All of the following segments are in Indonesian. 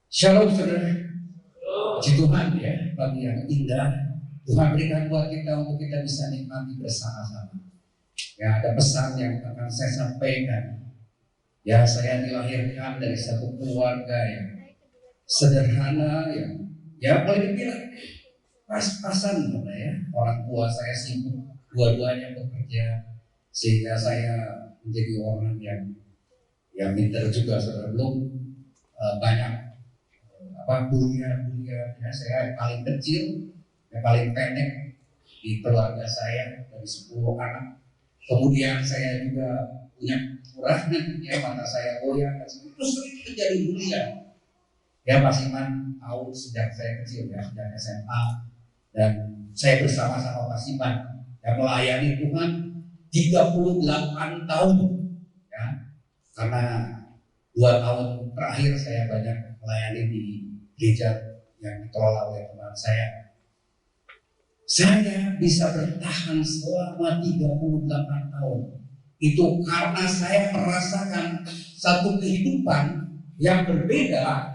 Shalom saudara. Puji Tuhan ya, pagi yang indah Tuhan berikan buat kita untuk kita bisa nikmati bersama-sama. Ya, ada pesan yang akan saya sampaikan. Ya, saya dilahirkan dari satu keluarga yang sederhana, yang ya boleh dibilang pas-pasan ya. Orang tua saya sibuk, dua-duanya bekerja, sehingga saya menjadi orang yang pintar juga, saudara. Belum banyak kuliah ya, saya paling kecil, yang paling pendek di keluarga saya dari 10 anak. Kemudian saya juga punya kekurangan ya, mata saya goyang dan itu sering terjadi bulian. Ya Mas Iman tahu sejak saya kecil ya, sejak SMA, dan saya bersama-sama Mas Iman yang melayani Tuhan 38 tahun ya, karena 2 tahun terakhir saya banyak melayani di gereja yang dikelola oleh teman saya. Saya bisa bertahan selama 38 tahun. Itu karena saya merasakan satu kehidupan yang berbeda,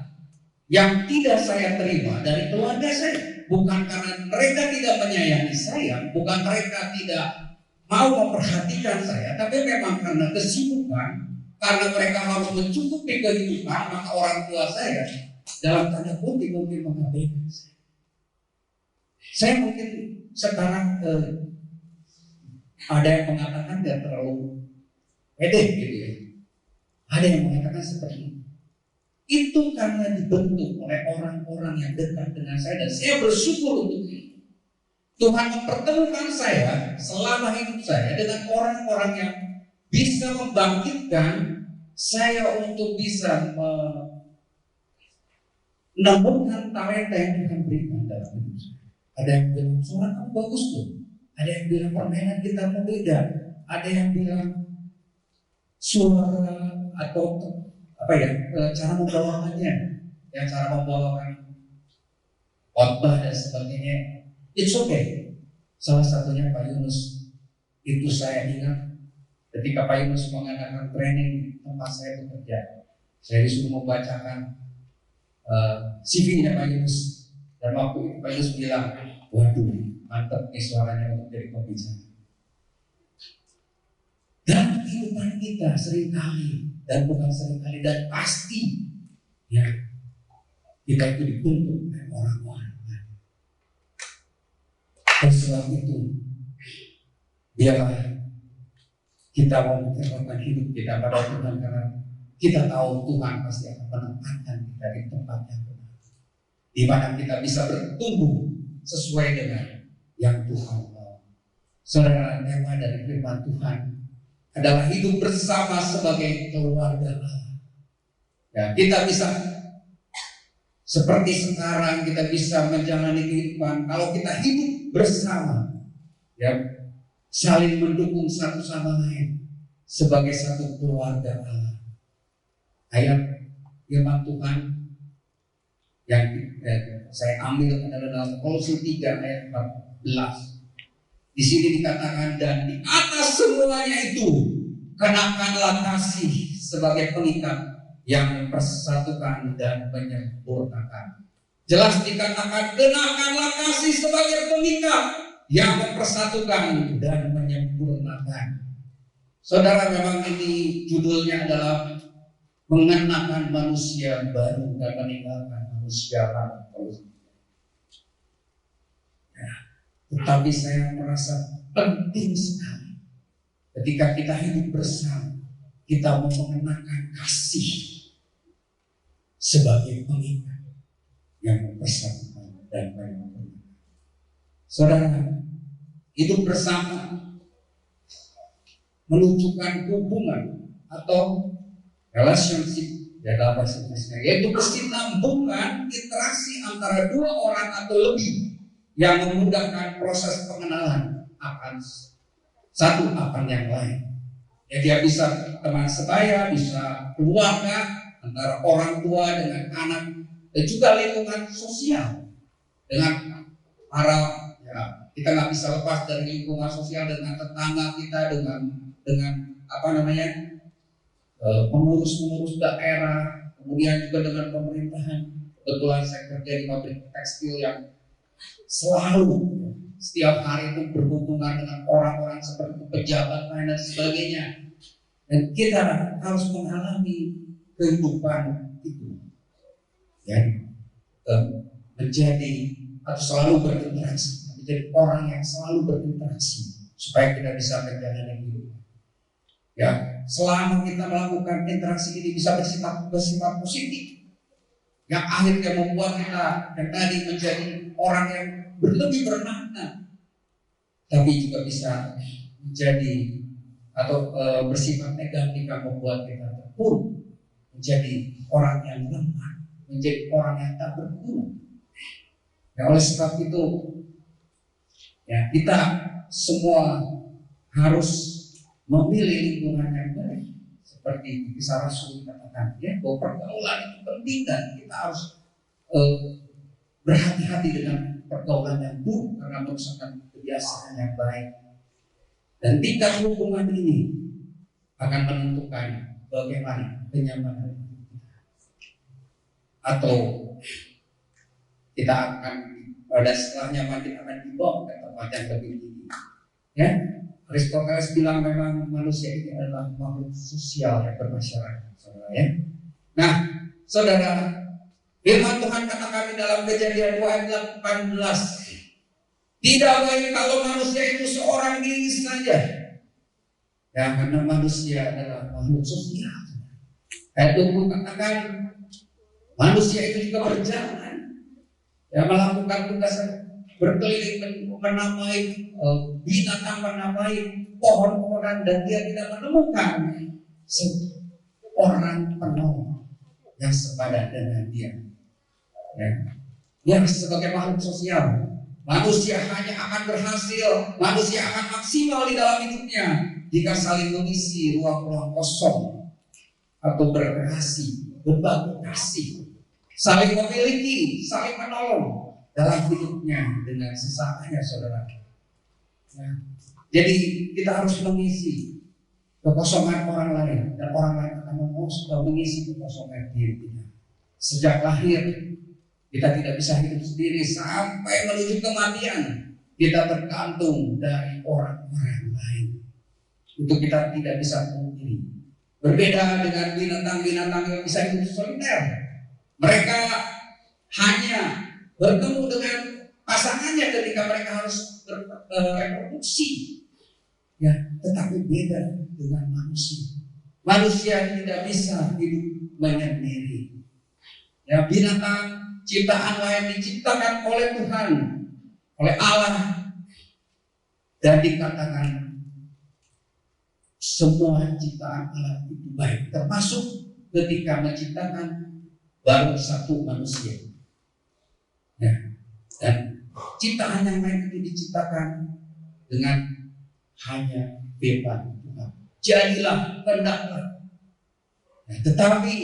yang tidak saya terima dari keluarga saya. Bukan karena mereka tidak menyayangi saya, bukan mereka tidak mau memperhatikan saya, tapi memang karena kesibukan, karena mereka harus mencukupi kehidupan, maka orang tua saya dalam tanda kutip mungkin mengabaikan saya. Saya mungkin sekarang ada yang mengatakan tidak terlalu pede gitu ya. Ada yang mengatakan seperti itu. Itu karena dibentuk oleh orang-orang yang dekat dengan saya, dan saya bersyukur untuk itu. Tuhan mempertemukan saya selama hidup saya dengan orang-orang yang bisa membangkitkan saya untuk bisa menemukan talenta yang Tuhan berikan dalam hidup saya. Ada yang bilang suara kamu bagus tuh, ada yang bilang permainan gitarmu beda, ada yang bilang suara atau cara membawakannya, yang cara membawakan khotbah dan sebagainya, it's okay. Salah satunya Pak Yunus, itu saya ingat ketika Pak Yunus mengadakan training tempat saya bekerja, saya disuruh membacakan CV-nya Pak Yunus. Dan waktu itu Pak Yunus bilang, waduh mantap nih suaranya untuk jadi pembicara. Dan kehidupan kita seringkali, dan bukan seringkali, dan pasti ya, kita itu dibentuk oleh orang-orang. Oleh sebab itu, biarlah kita mempercayakan hidup kita pada Tuhan, karena kita tahu Tuhan pasti akan menempatkan kita di tempat yang benar, di mana kita bisa bertumbuh sesuai dengan yang Tuhan mau. Saudara, tema dari firman Tuhan adalah hidup bersama sebagai keluarga Allah. Ya, kita bisa seperti sekarang, kita bisa menjalani kehidupan kalau kita hidup bersama, ya, saling mendukung satu sama lain sebagai satu keluarga Allah. Ayat firman Tuhan yang saya ambil adalah dalam Kolose 3 ayat 14. Di sini dikatakan, dan di atas semuanya itu kenakanlah kasih sebagai pengikat yang mempersatukan dan menyempurnakan. Jelas dikatakan, kenakanlah kasih sebagai pengikat yang mempersatukan dan menyempurnakan. Saudara, memang ini judulnya adalah mengenakan manusia baru dan meninggalkan manusia lama. Ya, tetapi saya merasa penting sekali ketika kita hidup bersama, kita mau mengenakan kasih sebagai pengikat yang mempersatukan dan menyempurnakan. Saudara, hidup bersama menunjukkan hubungan atau relationship ya, dalam bahasa Inggrisnya, yaitu kesinambungan interaksi antara dua orang atau lebih yang memudahkan proses pengenalan akan satu akan yang lain. Ya, dia bisa teman sebaya, bisa keluarga, antara orang tua dengan anak, dan juga lingkungan sosial dengan para, ya, kita nggak bisa lepas dari lingkungan sosial dengan tetangga kita, dengan pengurus-pengurus daerah, kemudian juga dengan pemerintahan. Kebetulan saya kerja di pabrik tekstil yang selalu setiap hari itu berhubungan dengan orang-orang seperti pejabat lain dan sebagainya. Dan kita harus mengalami kehidupan itu, ya, menjadi atau selalu berinteraksi, menjadi orang yang selalu berinteraksi supaya kita bisa menjalani hidup. Ya, selama kita melakukan interaksi ini bisa bersifat positif, yang akhirnya membuat kita dan tadi menjadi orang yang lebih bermakna, tapi juga bisa menjadi atau bersifat negatif yang membuat kita terpuruk, menjadi orang yang lemah, menjadi orang yang tak berguna. Ya, oleh sebab itu, ya, kita semua harus memilih lingkungan yang baik. Seperti Kisah Rasul katakan, ya, bahwa pergaulan itu penting dan kita harus berhati-hati dengan pergaulan yang buruk karena merusakan kebiasaan yang baik. Dan tingkat hubungan ini akan menentukan bagaimana kenyamanan kita. Atau kita akan pada setelahnya mati akan dibawa ke tempat yang lebih tinggi. Ya, Aristoteles bilang memang manusia ini adalah makhluk sosial yang bermasyarakat, saudara, ya. Nah, saudara, firman Tuhan katakan di dalam Kejadian 2 ayat 18, tidak baik kalau manusia itu seorang diri saja. Ya, karena manusia adalah makhluk sosial. Ayat 20 katakan manusia itu juga berjalan, ya, melakukan tugas berkeliling, menamai binatang, menamai pohon-pohonan, dan dia tidak menemukan seorang penolong yang sepadan dengan dia. Ya, yang sebagai makhluk sosial, manusia hanya akan berhasil, manusia akan maksimal di dalam hidupnya jika saling mengisi ruang-ruang kosong atau berkreasi, berbagi kasih, saling memiliki, saling menolong dalam hidupnya dengan sesamanya, saudara. Ya. Jadi kita harus mengisi kekosongan orang lain, dan orang lain akan mengisi kekosongan diri kita. Sejak lahir kita tidak bisa hidup sendiri sampai menuju kematian. Kita tergantung dari orang-orang lain. Itu kita tidak bisa pungkiri. Berbeda dengan binatang-binatang yang bisa hidup soliter. Mereka hanya bertemu dengan pasangannya ketika mereka harus bereproduksi. Ya, tetapi beda dengan manusia. Manusia tidak bisa hidup menyendiri. Ya, binatang ciptaan lain diciptakan oleh Tuhan, oleh Allah, dan dikatakan semua ciptaan Allah itu baik, termasuk ketika menciptakan baru satu manusia. Ya, dan ciptaan yang lain itu diciptakan dengan hanya firman Tuhan. Jadilah, hendaklah. Ya, tetapi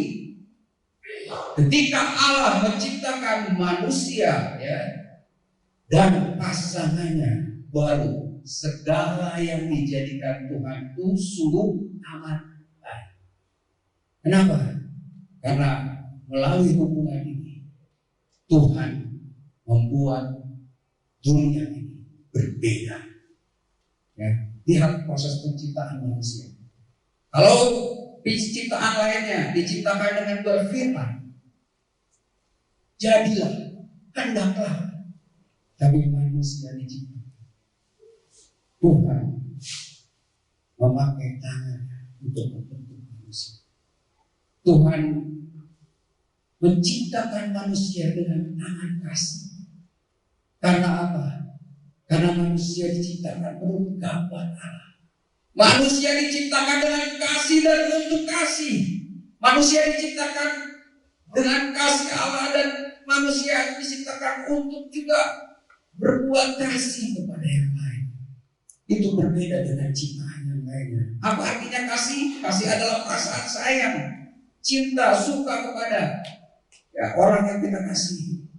ketika Allah menciptakan manusia, ya, dan pasangannya, baru segala yang dijadikan Tuhan itu sungguh amat baik. Kenapa? Karena melalui hubungan ini Tuhan membuat dunia ini berbeda. Ya, lihat proses penciptaan manusia. Kalau penciptaan lainnya diciptakan dengan berfirman, jadilah, hendaklah. Tapi manusia diciptakan Tuhan memakai tangan untuk membentuk manusia. Tuhan menciptakan manusia dengan tangan kasih. Karena apa? Karena manusia diciptakan menurut gambar Allah. Manusia diciptakan dengan kasih dan untuk kasih. Manusia diciptakan dengan kasih Allah, dan manusia diciptakan untuk juga berbuat kasih kepada yang lain. Itu berbeda dengan ciptaan yang lainnya. Apa artinya kasih? Kasih adalah perasaan sayang, cinta, suka kepada, ya, orang yang kita kasih.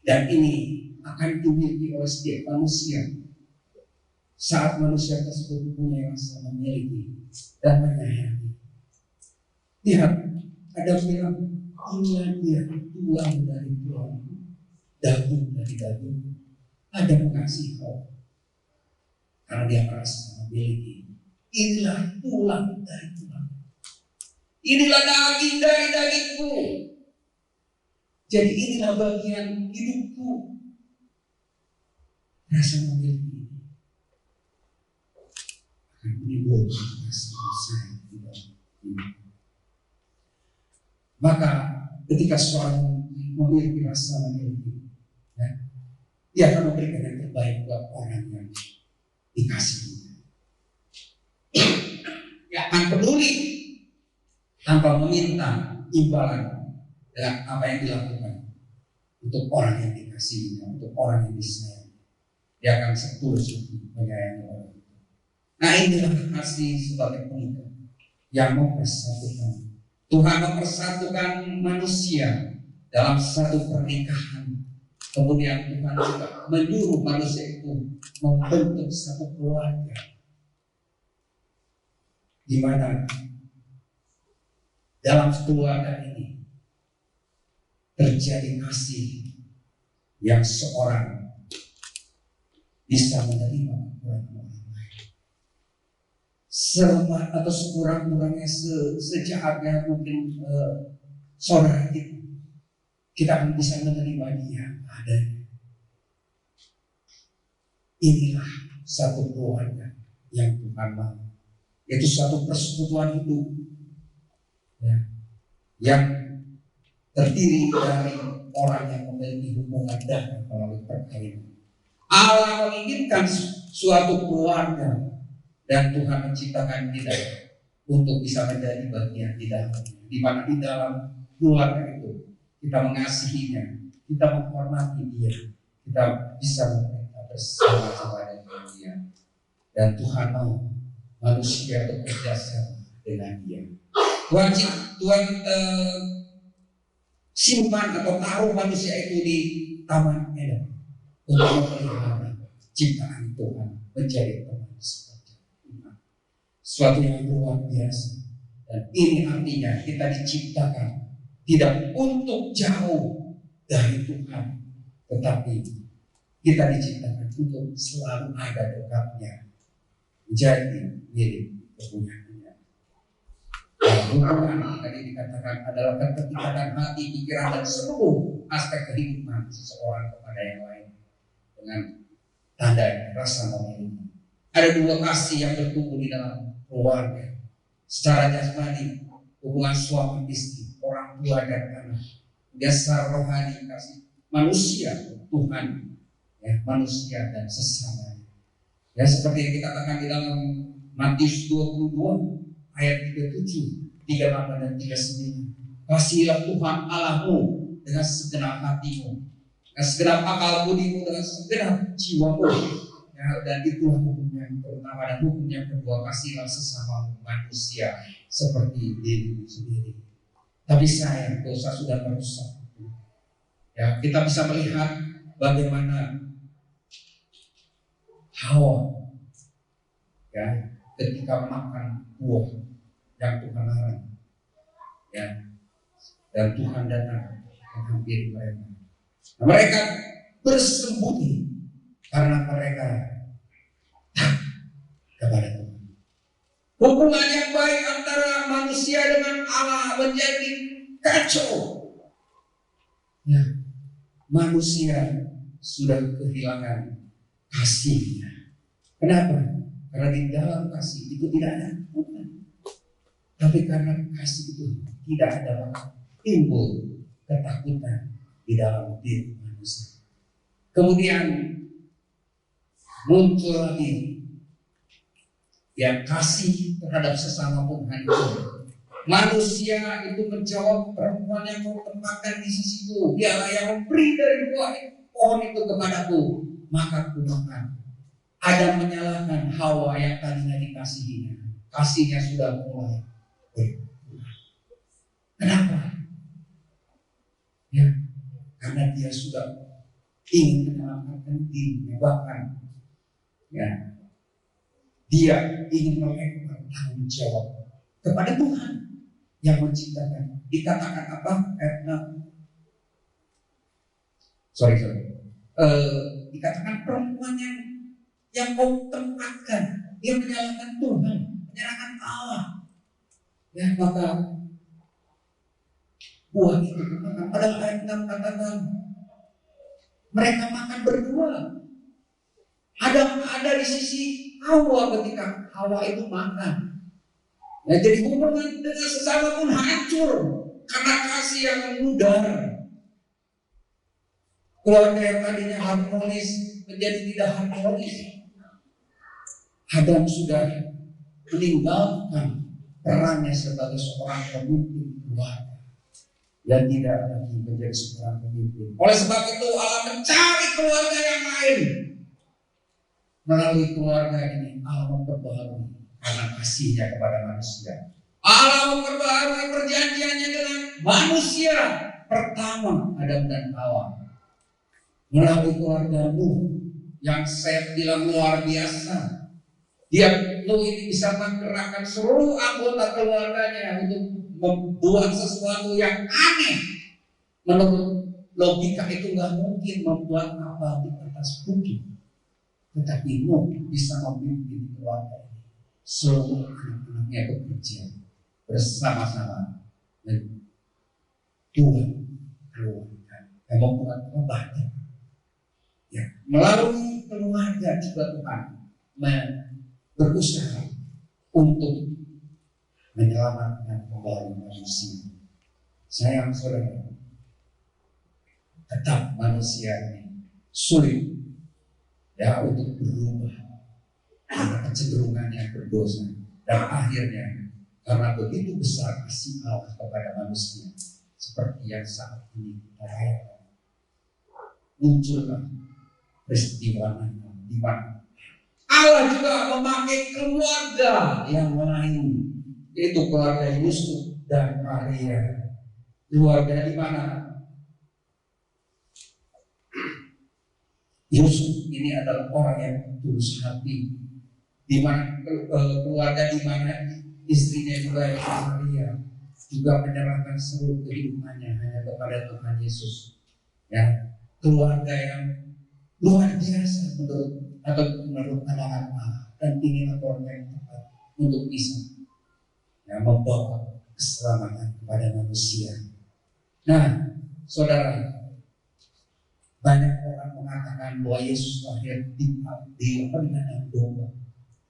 Dan ini akan dimiliki oleh setiap manusia saat manusia tersebut punya rasa memiliki dan menyayangi. Lihat, ada bilang inilah dia tulang dari tulang, daging dari daging. Ada mengasihi kau karena dia merasa memiliki. Inilah tulang dari tulang. Inilah daging dari dagingku. Jadi inilah bagian hidupku. Rasa memiliki akan menimbulkan rasa sayang di dalam hidup. Maka ketika seorang memiliki rasa memiliki, ya, dia akan memberikan yang terbaik buat orang yang dikasihi. Dia akan peduli tanpa meminta imbalan dengan apa yang dilakukan untuk orang yang dikasihi, untuk orang yang disayang. Dia akan setulus menyayangi orang itu. Nah, inilah kasih sebagai pengikut yang mempersatukan. Tuhan mempersatukan manusia dalam satu pernikahan. Kemudian Tuhan juga menyuruh manusia itu membentuk satu keluarga, di mana dalam keluarga ini terjadi kasih yang seorang bisa menerima kekurangan orang lain. Selemah atau sekurang-kurangnya sejahatnya mungkin saudara kita akan bisa menerima dia adanya. Inilah satu keluarga yang Tuhan mau. Itu satu persekutuan hidup, ya, yang terdiri dari orang yang memiliki hubungan darah melalui perkawinan. Allah menginginkan suatu keluarga dan Tuhan menciptakan kita untuk bisa menjadi bagian di dalamnya. Di mana di dalam keluarga itu kita mengasihinya, kita menghormati dia, kita bisa memerintah bersama-sama dengan dia. Dan Tuhan mau manusia bekerja sama dengan dia. Tuhan simpan atau taruh manusia itu di Taman Eden untuk memelihara ciptaan Tuhan menjadi teman seperti Tuhan. Suatu yang luar biasa. Dan ini artinya kita diciptakan tidak untuk jauh dari Tuhan, tetapi kita diciptakan untuk selalu ada dekatnya, menjadi milik kepunyaannya. Hubungan tadi dikatakan adalah keterikatan hati, pikiran, dan seluruh aspek kehidupan seseorang kepada yang lain dengan tanda rasa memiliki. Ada dua kasih yang bertumbuh di dalam keluarga. Secara jasmani, hubungan suami istri, orang tua dan anak. Dasar rohani kasih manusia, Tuhan, ya, manusia dan sesama. Ya, seperti yang dikatakan di dalam Matius 22 ayat 37, 38 dan 39. Kasihilah Tuhan Allahmu dengan segenap hatimu, dengan segenap akal budimu, dengan segenap jiwamu. Ya, dan itulah hukum yang pertama. Dan hukum yang kedua, kasihilah sesama manusia seperti dirimu sendiri. Tapi sayang, dosa sudah merusak. Ya, kita bisa melihat bagaimana Hawa, ya, ketika makan buah yang Tuhan larang, ya, dan Tuhan datang menghampiri mereka. Nah, mereka bersembunyi karena mereka takut kepada Tuhan. Hubungan yang baik antara manusia dengan Allah menjadi kacau. Ya, manusia sudah kehilangan kasihnya. Kenapa? Karena di dalam kasih itu tidak ada Tuhan. Tapi karena kasih itu tidak ada, timbul ketakutan di dalam diri manusia. Kemudian muncul lagi yang kasih terhadap sesama Tuhan itu. Manusia itu menjawab, perempuan yang kau tempatkan di sisiku, dialah yang memberi dari buah pohon itu kepadaku, maka aku makan. Adam menyalahkan Hawa yang tadinya dikasihinya. Kasihnya sudah mulai berkurang. Kenapa? Ya, karena dia sudah ingin menyelamatkan dirinya, bahkan ya, dia ingin melakukan tanggung jawab kepada Tuhan. yang menciptakan. Dikatakan apa? Dikatakan perempuan yang kau tempatkan, dia menyalahkan Tuhan, menyalahkan Allah. Ya, maka buah itu katakan pada ayat 6 katakan mereka makan berdua. Ada di sisi Hawa ketika Hawa itu makan. Nah, jadi hubungan dengan sesama pun hancur karena kasih yang memudar. Keluarga yang tadinya harmonis menjadi tidak harmonis. Adam sudah meninggalkan perannya sebagai seorang pemimpin keluarga dan tidak lagi menjadi seorang pemimpin. Oleh sebab itu Allah mencari keluarga yang lain. Melalui keluarga ini Allah memperbaharui karena kasihnya kepada manusia. Allah memperbaharui perjanjiannya dengan manusia pertama Adam dan Hawa. Melalui keluarga Nuh yang saya bilang luar biasa. Nuh ini bisa menggerakkan seluruh anggota keluarganya untuk membuat sesuatu yang aneh. Menurut logika itu nggak mungkin membuat kapal di atas bukit. Tetapi Nuh bisa memimpin keluarga ini. Seluruh anak-anaknya bekerja bersama-sama dan Tuhan keluarga yang membuat obat. Ya, melalui keluarga juga Tuhan berusaha untuk menyelamatkan kembali manusia. Sayang saudara, tetap manusia ini sulit ya untuk berubah karena kecenderungan yang berdosa, dan akhirnya karena begitu besar kasih Allah kepada manusia seperti yang saat ini kita rayakan, muncullah peristiwa di mana Allah juga memakai keluarga yang lain, yaitu keluarga Yusuf dan Maria. Keluarga di mana Yusuf ini adalah orang yang tulus hati, di mana keluarga di mana istrinya juga yaitu Maria juga menyerahkan seluruh kehidupannya hanya kepada Tuhan Yesus. Ya, keluarga yang luar biasa menurut pandangan Allah, dan inilah keluarga yang tepat untuk bisa membawa keselamatan kepada manusia. Nah, saudara, banyak orang mengatakan bahwa Yesus lahir di kandang domba.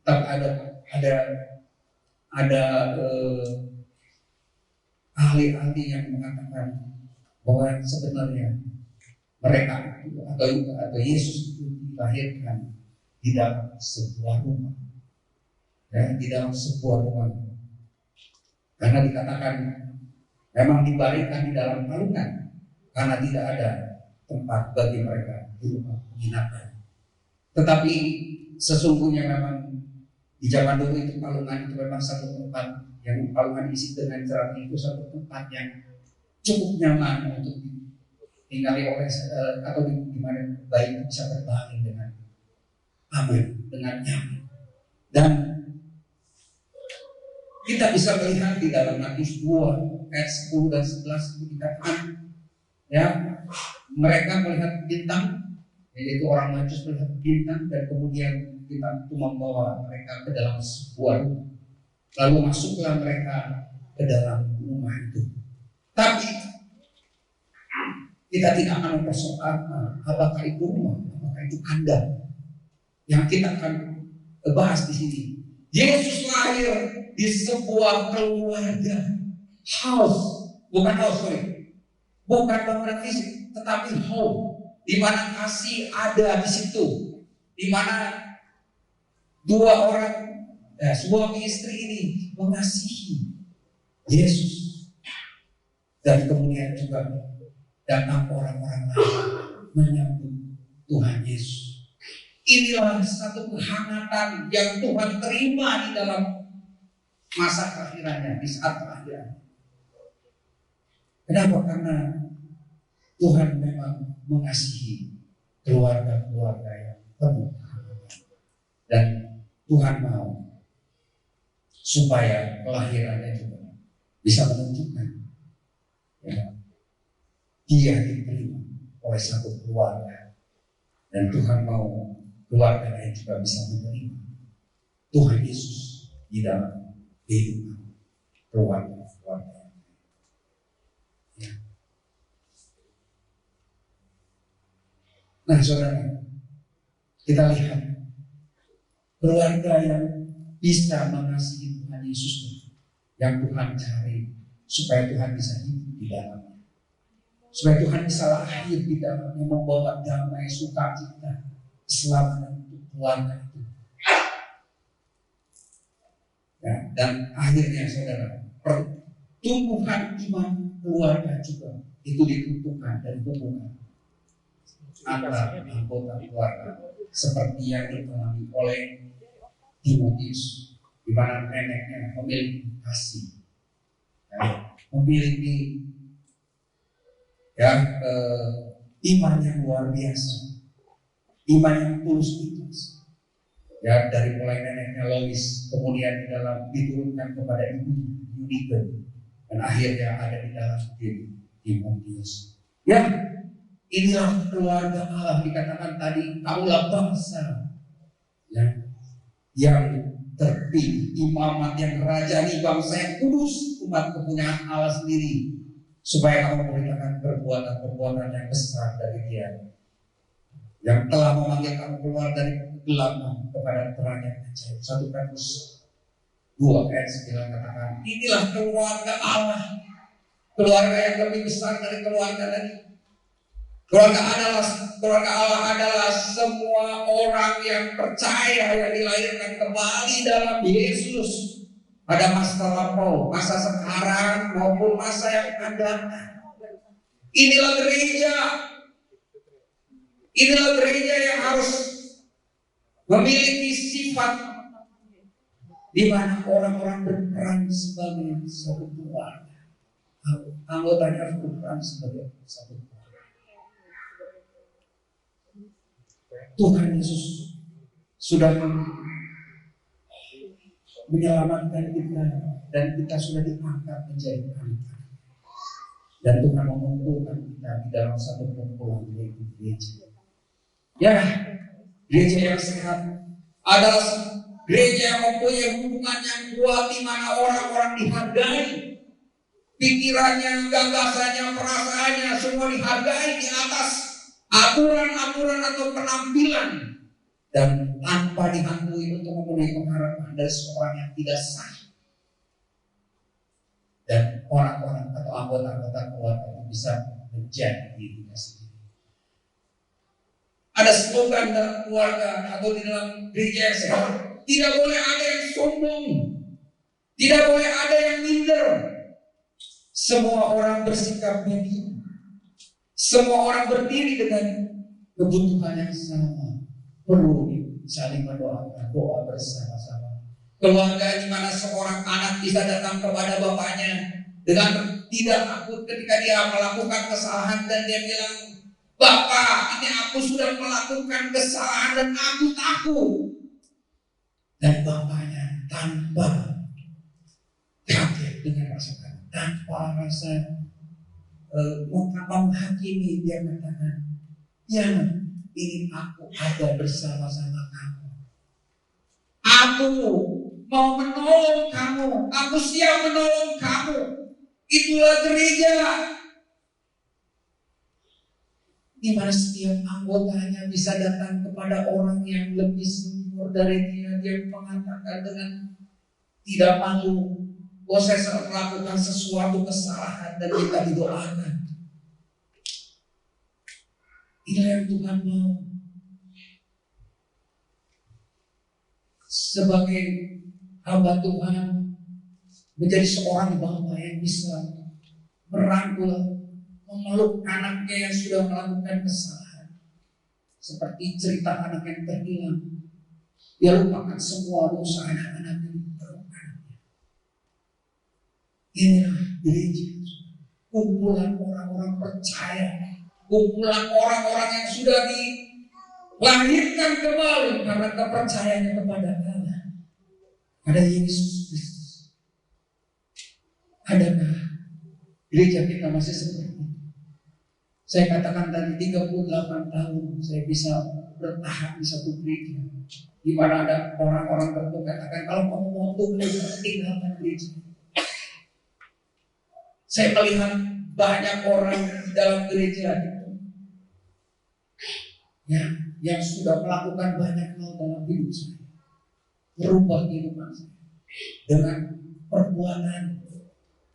Tapi ada ahli-ahli yang mengatakan bahwa sebenarnya mereka atau Yesus itu dilahirkan di dalam sebuah rumah, ya, di dalam sebuah rumah, karena dikatakan memang dibaringkan di dalam palungan karena tidak ada tempat bagi mereka di rumah penginapan. Tetapi sesungguhnya memang di zaman dulu itu palungan itu memang satu tempat yang palungan isi dengan jerami, itu satu tempat yang cukup nyaman untuk tinggali oleh atau di mana bayi itu bisa berbaring dengan aman, dengan nyaman. Dan kita bisa melihat di dalam Matius 2 ayat 10 dan 11 itu dikatakan, ya, mereka melihat bintang, yaitu orang Majus melihat bintang, dan kemudian bintang itu membawa mereka ke dalam sebuah rumah. Lalu masuklah mereka ke dalam rumah itu. Tapi kita tidak akan mempersoalkan apakah itu rumah, apakah itu kandang. Yang kita akan bahas di sini, Yesus lahir di sebuah keluarga, bukan bangunan fisik, tetapi home, di mana kasih ada di situ, di mana dua orang, suami istri ini mengasihi Yesus, dan kemudian juga datang orang-orang lain menyambut Tuhan Yesus. Inilah satu kehangatan yang Tuhan terima di dalam masa keakhirannya, di saat terakhir. Kenapa? Karena Tuhan memang mengasihi keluarga-keluarga yang penuh kehangatan, dan Tuhan mau supaya kelahirannya juga bisa menunjukkan ya, dia diterima oleh satu keluarga, dan Tuhan mau keluarga lain juga bisa menerima Tuhan Yesus di dalam kehidupan keluarga. Ya. Nah, saudara, kita lihat keluarga yang bisa mengasihi Tuhan Yesus, yang Tuhan cari supaya Tuhan bisa hidup di dalamnya, supaya Tuhan bisa lahir di dalamnya, membawa damai, sukacita, keselamatan untuk keluarga itu. Ya, dan akhirnya saudara, pertumbuhan iman keluarga juga itu ditentukan dari hubungan antar anggota keluarga, seperti yang dialami oleh Timotius, di mana neneknya memiliki kasih, ya, memiliki iman yang luar biasa, iman yang tulus ikhlas. Ya, dari mulai neneknya Lois, kemudian di dalam diturunkan kepada ibunya Yunike, dan akhirnya ada di dalam diri Timotius. Ya, inilah keluarga Allah, dikatakan tadi, kaulah bangsa ya, yang terpilih, imamat yang rajani, bangsa yang kudus, umat kepunyaan Allah sendiri, supaya kamu memberitakan perbuatan-perbuatan yang besar dari Dia, yang telah memanggil kamu keluar dari kegelapan kepada terang yang ajaib. 1 Petrus 2 ayat 9 katakan, inilah keluarga Allah, keluarga yang lebih besar dari keluarga tadi. Keluarga Allah adalah semua orang yang percaya, yang dilahirkan kembali dalam Yesus, pada masa lampau, masa sekarang maupun masa yang akan datang. Inilah gereja yang harus memiliki sifat di mana orang-orang berperan sebagai satu keluarga. Anggotanya harus berperan sebagai satu keluarga. Tuhan Yesus sudah menyelamatkan kita, dan kita sudah diangkat menjadi anak-anak. Dan Tuhan mengumpulkan kita di dalam satu kumpulan, yaitu gereja. Ya, gereja yang sehat adalah gereja yang mempunyai hubungan yang kuat, di mana orang-orang dihargai, pikirannya, gagasannya, perasaannya semua dihargai di atas aturan-aturan atau penampilan, dan tanpa dihantui untuk memenuhi pengharapan dari seorang yang tidak sah. Dan orang-orang atau anggota-anggota keluarga itu bisa menjadi dirinya sendiri. Ada slogan dalam keluarga atau di dalam gereja yang sehat, tidak boleh ada yang sombong, tidak boleh ada yang minder. Semua orang bersikap medium, semua orang berdiri dengan kebutuhan yang sama, perlu saling mendoakan, doa bersama-sama. Keluarga di mana seorang anak bisa datang kepada bapaknya dengan tidak takut ketika dia melakukan kesalahan, dan dia bilang, Bapak, ini aku sudah melakukan kesalahan dan aku takut. Dan bapaknya tanpa kaget dengan rasa takut, tanpa rasa menghakimi, dia katakan, ya, ini aku ada bersama-sama kamu. Aku mau menolong kamu, aku siap menolong kamu. Itulah gereja, di mana setiap anggotanya bisa datang kepada orang yang lebih senior dari dia. Dia mengatakan dengan tidak malu, bahwa saya melakukan sesuatu kesalahan dan minta didoakan. Inilah yang Tuhan mau. Sebagai hamba Tuhan, menjadi seorang bapa yang bisa merangkul, memeluk anaknya yang sudah melakukan kesalahan. Seperti cerita anak yang terhilang, dia lupakan semua dosa anak-anak yang terluka. Inilah gereja, kumpulan orang-orang percaya, kumpulan orang-orang yang sudah dilahirkan kembali karena kepercayaannya kepada Allah, pada Yesus Kristus. Adakah gereja kita masih seperti itu? Saya katakan tadi 38 tahun saya bisa bertahan di satu gereja, di mana ada orang-orang tertentu katakan kalau kamu mau tumbuh tinggalkan gereja. Saya melihat banyak orang di dalam gereja itu, ya, yang sudah melakukan banyak hal dalam hidup saya, merubah kehidupan saya dengan perbuatan,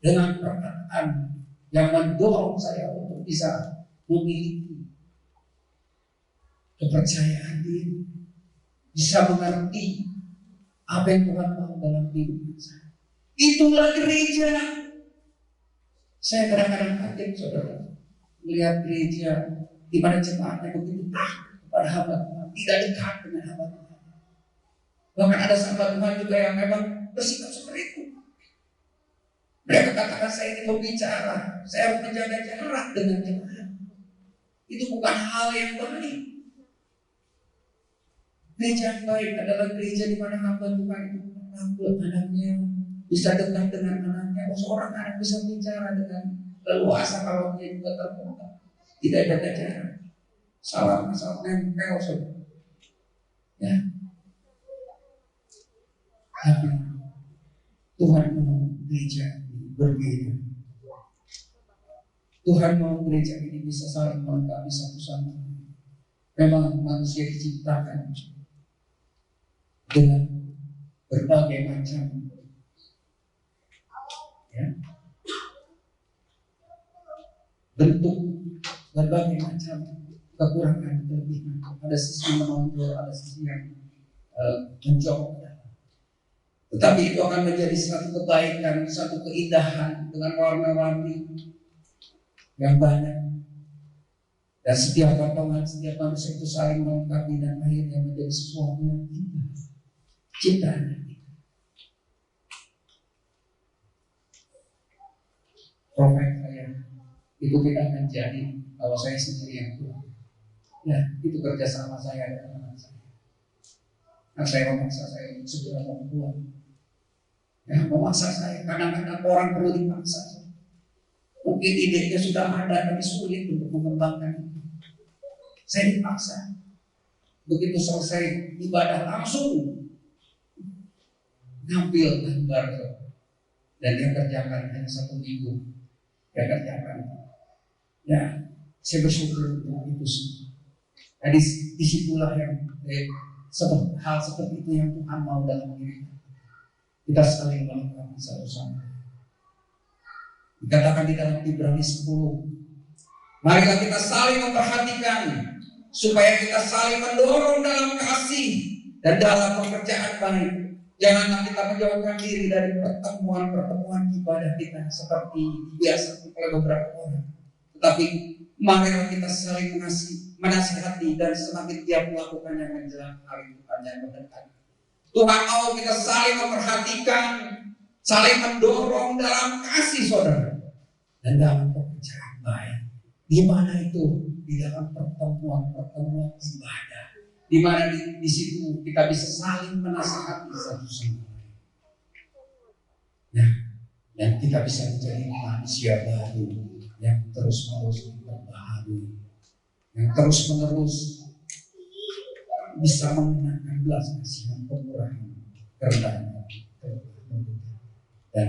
dengan perkataan yang mendorong saya untuk bisa memiliki kepercayaan diri, bisa mengerti apa yang Tuhan mau dalam hidup saya. Itulah gereja. Saya kadang-kadang kaget, saudara, melihat gereja di mana jemaatnya begitu takut kepada hamba Tuhan, tidak dekat dengan hamba Tuhan. Bahkan ada sahabat Tuhan juga yang memang bersikap seperti itu. Mereka katakan saya ini pembicara, saya harus menjaga jarak dengan jemaat. Itu bukan hal yang baik. Gereja yang baik adalah gereja di mana hamba Tuhan itu merangkul anaknya, bisa dekat dengan anaknya. Seorang anak bisa bicara dengan leluasa kalau dia juga terbuka, tidak ada jarak. Salam nempel, saudara. Ya. Tapi Tuhan mau gereja berbeda. Tuhan mau gereja ini bisa saling melengkapi satu sama lain. Memang manusia diciptakan dengan berbagai macam, ya, bentuk, berbagai macam kekurangan, kelebihan. Ada sisi menonjol, ada sisi yang menjauh. Tetapi itu akan menjadi satu kebaikan, satu keindahan dengan warna-warni yang banyak. Dan setiap potongan, setiap manusia itu saling melengkapi dan akhirnya menjadi sesuatu yang indah. Ciptaan profet saya itu tidak akan jadi kalau saya sendiri yang Tuhan. Ya, itu kerjasama saya dengan anak saya. Nah, saya memaksa saya untuk segera membuat. Ya, memaksa saya. Kadang-kadang orang perlu dipaksa. Mungkin idenya sudah ada, tapi sulit untuk mengembangkan itu. Saya dipaksa. Begitu selesai ibadah langsung ngambil gambar, dan dia kerjakan hanya 1 minggu. Dia kerjakan. Ya, saya bersyukur untuk itu semua. Jadi disitulah yang hal seperti itu yang Tuhan mau dalam diri kita saling melengkapi satu sama lain. Dikatakan di dalam Ibrani 10, marilah kita saling memperhatikan supaya kita saling mendorong dalam kasih dan dalam pekerjaan baik. Janganlah kita menjauhkan diri dari pertemuan-pertemuan ibadah kita seperti biasa oleh beberapa orang. Tetapi marilah kita saling menasihati dan semakin tiap melakukan yang menjelang hari Tuhan yang mendekat. Tuhan mau kita saling memperhatikan, saling mendorong dalam kasih, saudara, dan dalam pekerjaan baik. Di mana itu? Di dalam pertemuan-pertemuan ibadah. Di mana di situ kita bisa saling menasihati satu sama lain. Nah, dan kita bisa menjadi manusia baru yang terus-menerus diperbaharui, yang terus-menerus bisa mengenakan belas kasihan, pemurahan, kerendahan, dan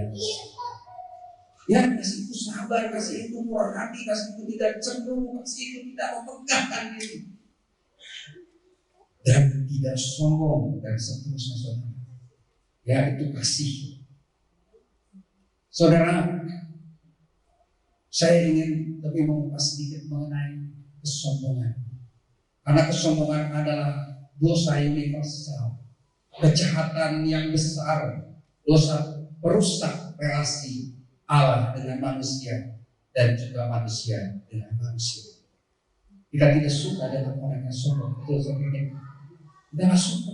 ya, kasih itu sabar, kasih itu murah hati, kasih itu tidak cemburu, kasih itu tidak memegahkan diri, dan tidak sombong, dan seterusnya, saudara. Ya, itu kasih. Saudara, saya ingin lebih mengupas sedikit mengenai kesombongan. Karena kesombongan adalah dosa universal, kejahatan yang besar, dosa perusak relasi Allah dengan manusia dan juga manusia dengan manusia. Kita tidak suka dengan orang yang sombong, betul seperti itu. Kita tidak suka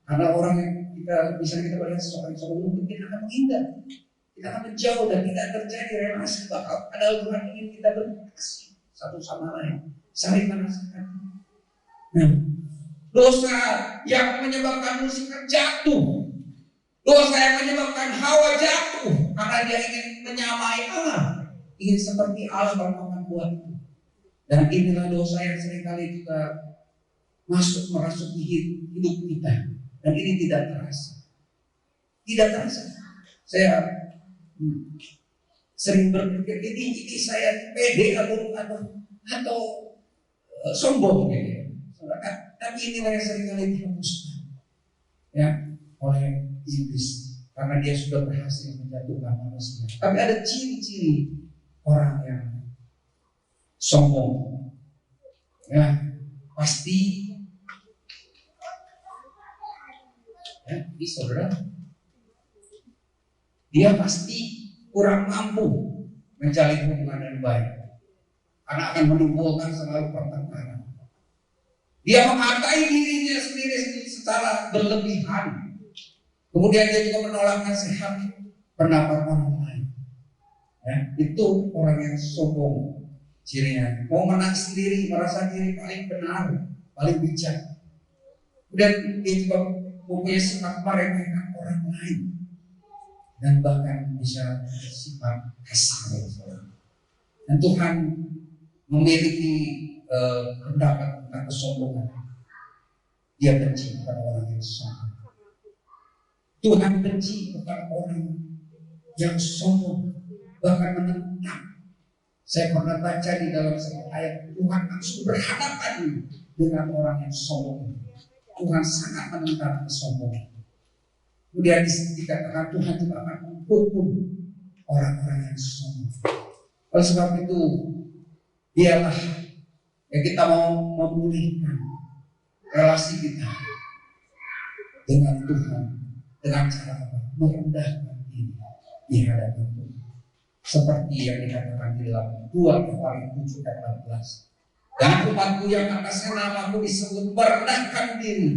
karena orang yang kita melihat seorang yang sombong mungkin kita akan menghindar, kita akan menjauh dan tidak terjadi relasi bakal. Padahal Tuhan ingin kita berkasih satu sama lain, saling merasakan. Nah, dosa yang menyebabkan manusia jatuh, Dosa yang menyebabkan Hawa jatuh karena dia ingin menyamai Allah, ingin seperti Allah melakukan buat itu. Dan inilah dosa yang seringkali juga merasuki hidup kita, dan ini tidak terasa. Tidak terasa. Saya sering berpikir ini saya pede atau sombong ya. Tapi inilah yang seringkali dihapuskan ya oleh iblis, karena dia sudah berhasil menjatuhkan manusia. Tapi ada ciri-ciri orang yang sombong ya, pasti ya, saudara, dia pasti kurang mampu menjalin hubungan yang baik, karena akan menimbulkan selalu pertengkaran. Dia menghargai dirinya sendiri secara berlebihan. Kemudian dia juga menolak nasihat pendapat orang lain. Ya, itu orang yang sombong. Cirinya mau menang sendiri, merasa diri paling benar, paling bijak. Kemudian dia juga mempunyai sifat meremehkan orang lain, dan bahkan bisa sifat kasar. Dan Tuhan memiliki pendapat tentang kesombongan. Dia benci kepada orang yang sombong. Tuhan benci kepada orang yang sombong, bahkan menentang. Saya pernah baca di dalam satu ayat, Tuhan langsung berhadapan dengan orang yang sombong. Tuhan sangat menentang kesombongan. Kemudian dikatakan Tuhan juga akan menghukum orang-orang yang sombong. Oleh sebab itu, biarlah yang kita mau memulihkan relasi kita dengan Tuhan dengan cara apa? Merendahkan diri di hadapan Tuhan. Seperti yang dikatakan di dalam 2 Korintus 7:14. Dan umatku yang atasnya namaku disebut merendahkan diri,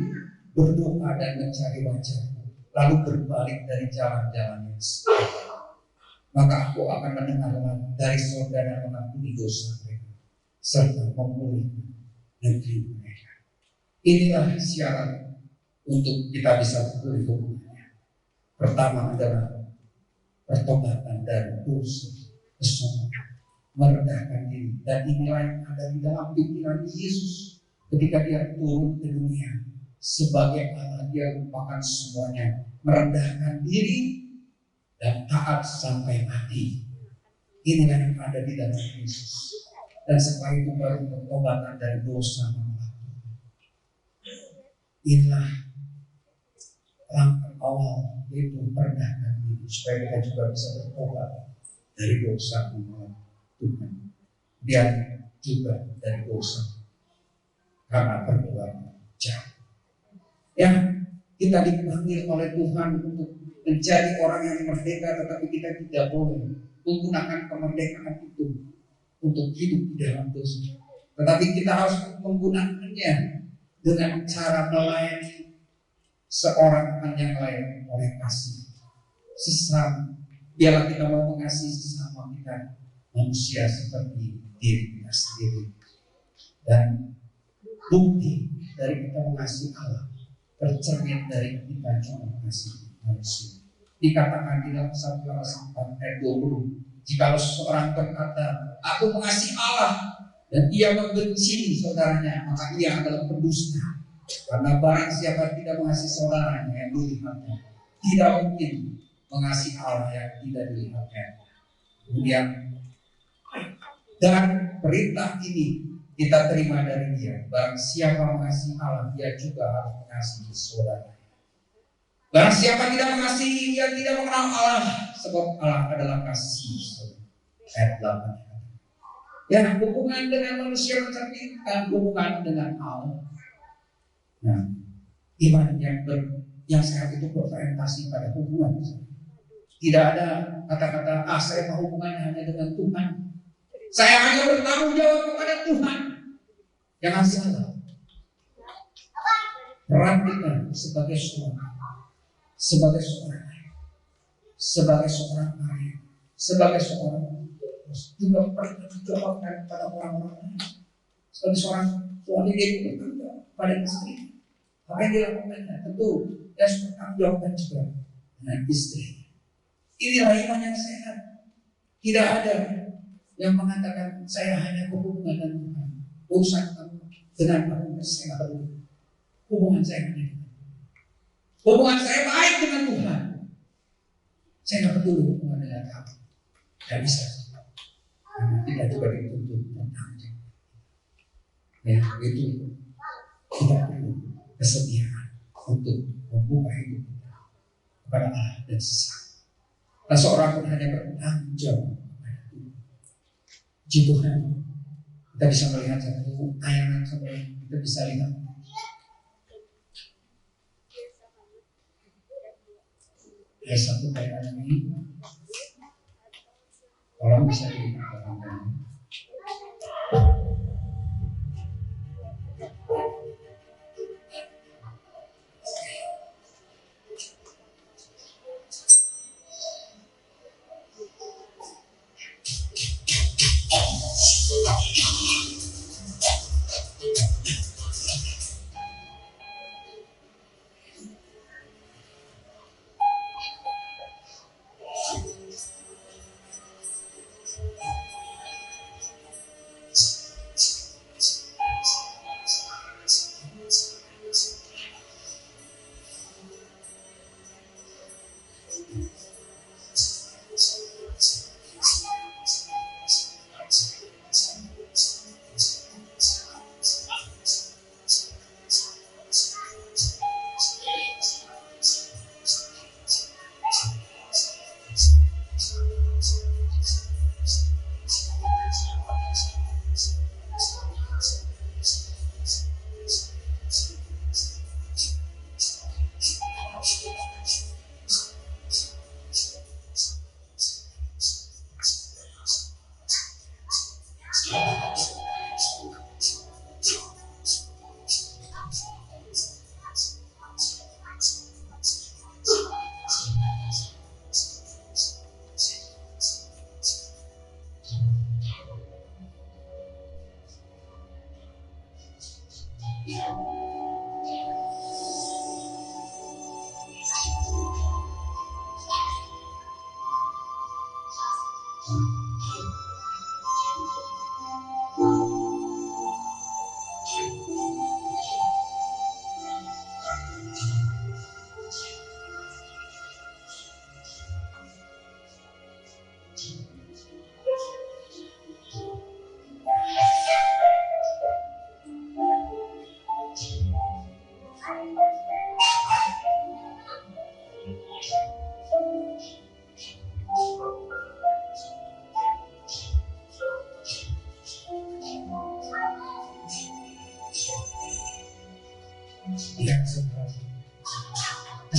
berdoa dan mencari wajahku, lalu berbalik dari jalan-jalan yang salah, maka aku akan mendengar dari saudara mengampuni dosa mereka serta memulihkan negeri mereka. Inilah syarat untuk kita bisa pulih hubungannya. Pertama adalah pertobatan dari dosa, kesombongan, merendahkan diri. Dan inilah yang ada di dalam pikiran Yesus ketika dia turun ke dunia sebagai Allah. Dia lupakan semuanya, merendahkan diri dan taat sampai mati. Inilah yang ada di dalam Yesus. Dan setelah itu baru pertobatan dari dosa. Inilah langkah awal, yaitu merendahkan diri supaya kita juga bisa bertobat dari dosa menolak Tuhan, dan juga dari dosa karena perbuatan jahat. Yang kita dipanggil oleh Tuhan untuk menjadi orang yang merdeka, tetapi kita tidak boleh menggunakan kemerdekaan itu untuk hidup di dalam dosa. Tetapi kita harus menggunakannya dengan cara melayani seorang akan yang lain oleh kasih sesama. Biarlah kita mau mengasihi sesama kita, manusia seperti diri kita sendiri. Dan bukti dari kita mengasihi Allah tercermin dari kita juga mengasihi manusia. Dikatakan di dalam 1 Yohanes 4 ayat 20, jikalau seorang berkata, aku mengasihi Allah, dan ia membenci saudaranya, maka ia adalah pendusta. Karena barang siapa tidak mengasihi saudaranya yang dilihatnya, tidak mungkin mengasihi Allah yang tidak dilihatnya. Kemudian, dan perintah ini kita terima dari dia, barang siapa mengasihi Allah, dia juga harus mengasihi saudaranya. Barang siapa tidak mengasihi, dia tidak mengenal Allah, sebab Allah adalah kasih. Ayat 8. Ya, hubungan dengan manusia mencerminkan hubungan dengan Allah. Nah, iman yang sehat itu berorientasi pada hubungan. Tidak ada kata-kata, saya mau hubungannya hanya dengan Tuhan. Saya hanya bertanggung jawab kepada Tuhan. Jangan salah. Peran kita sebagai seorang ayah, sebagai seorang juga bertanggung jawabkan kepada orang-orang lain. Sebagai seorang suami, dia bertanggung jawab pada istri. Apa yang dilakukannya tentu dia harus bertanggung jawabkan juga dan istri. Inilah iman yang sehat. Tidak ada yang mengatakan saya hanya berhubungan dengan Tuhan. Urusan kamu dengan kamu saya nggak peduli. Hubungan saya dengan Tuhan. Hubungan saya baik dengan Tuhan. Saya nggak peduli hubungan dengan kamu. Tidak bisa. Karena tidak juga dituntut tentang ya itu kita perlu kesediaan untuk membuka hidup kita kepada Allah dan sesama. Nah, seorang pun hanya bertanggung jawab kepada Tuhan. Puji Tuhan, kita bisa melihat satu tayangan seperti kita bisa lihat. Ada satu tayangan ini, tolong bisa dilihat.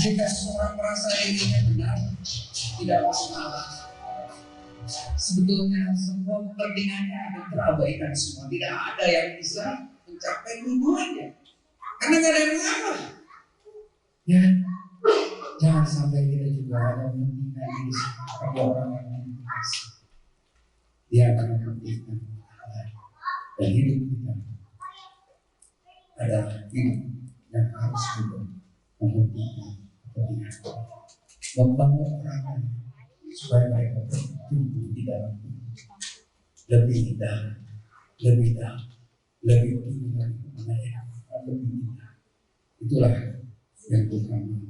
Ketika seorang merasa dirinya benar, tidak masalah. Sebetulnya semua kepentingannya akan terabaikan semua. Tidak ada yang bisa mencapai tujuannya. Karena tidak ada yang mengalah. Ya, jangan sampai kita juga ada mementingkan diri sebagai orang yang mengasihi. Dia akan mementingkan Allah dan hidup kita adalah hidup yang harus juga mementingkan kepentingan Allah. Membangun orang lain supaya mereka bertumbuh di dalam lebih dalam, lebih dalam, lebih tinggi dari lebih indah. Itulah yang Tuhan mau.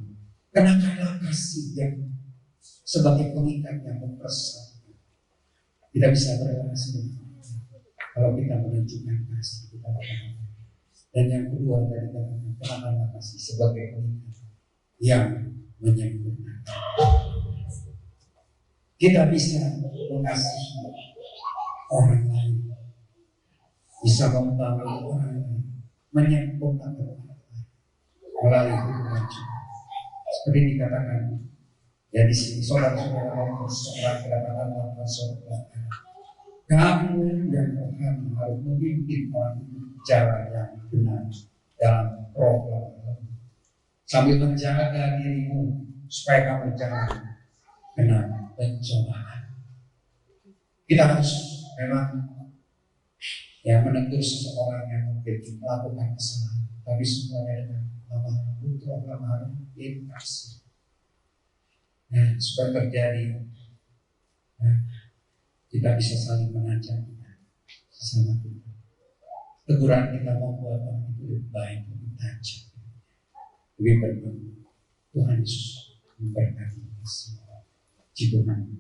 Kenakanlah kasih yang sebagai pengikat yang mempersatukan. Tidak bisa berrelasi kalau kita menunjukkan kasih kita kepada. Dan yang kedua tadi katakan kenakanlah kasih sebagai pengikat yang menyempurnakan. Kita bisa mengasihi orang lain, bisa membangun orang lain, menyempurnakan orang lain melalui hubungan kita. Seperti dikatakan ya di sini saudara-saudara nomor seorang kedapatan surga. Kamu dan Tuhan harus memimpin orang itu jalan yang benar dalam roh Allah, sambil menjaga dirimu supaya kamu jangan kena pencobaan. Kita harus memang menegur seseorang yang mungkin melakukan kesalahan, tapi semuanya dengan lemah lembut, lemah kasih. Ya, supaya terjadi, ya, kita bisa saling menajam sesama kita. Teguran kita membuat orang itu lebih baik, lebih tajam, lebih berguna. Tuhan Yesus memberkati kita semua. Tuhan.